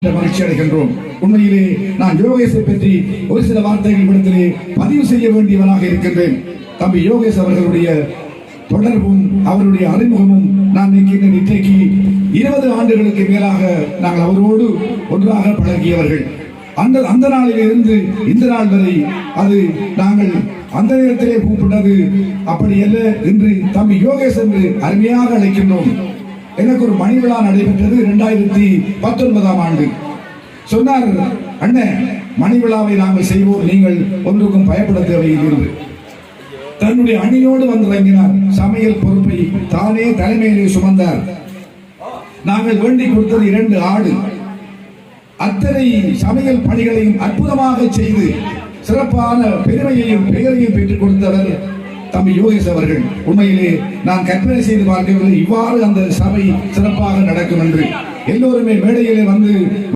மகிழ்ச்சி அடைகின்றோம். உண்மையிலே நான் யோகேஷை பற்றி ஒரு சில வார்த்தைகள் இடத்திலே பதிவு செய்ய வேண்டியவனாக இருக்கின்றேன். தம்பி யோகேஷ் அவர்களுடைய தொடர்பும் அவருடைய அறிமுகமும் நான் இன்றைக்கு 20 ஆண்டுகளுக்கு மேலாக நாங்கள் அவரோடு ஒன்றாக பழகியவர்கள். அந்த நாளிலிருந்து இந்த நாள் வரை அது நாங்கள் அந்த நேரத்திலே கூப்பிட்டது அப்படி அல்ல, இன்று தம்பி யோகேஷ் என்று அருமையாக அழைக்கின்றோம். எனக்கு ஒரு மணி விழா நடைபெற்றது 2019ஆம் ஆண்டு. சொன்னார், அண்ணன் மணி விழாவை நாங்கள் செய்வோம், நீங்கள் ஒன்றுக்கும் பயப்பட தேவையில்லை. தன்னுடைய அணியோடு வந்து இறங்கினார். சமையல் பொறுப்பை தானே தலைமையிலே சுமந்தார். நாங்கள் வேண்டிக் கொடுத்தது 2 ஆடு. அத்தனை சமையல் பணிகளையும் அற்புதமாக செய்து சிறப்பான பெருமையையும் பெயரையும் பெற்றுக் கொடுத்தவர் தம்பி யோகேஷ் அவர்கள். உண்மையிலே நான் கற்பனை செய்து பார்க்கவில்லை இவ்வாறு அந்த சபை சிறப்பாக நடக்கும் என்று. எல்லோருமே மேடையிலே வந்து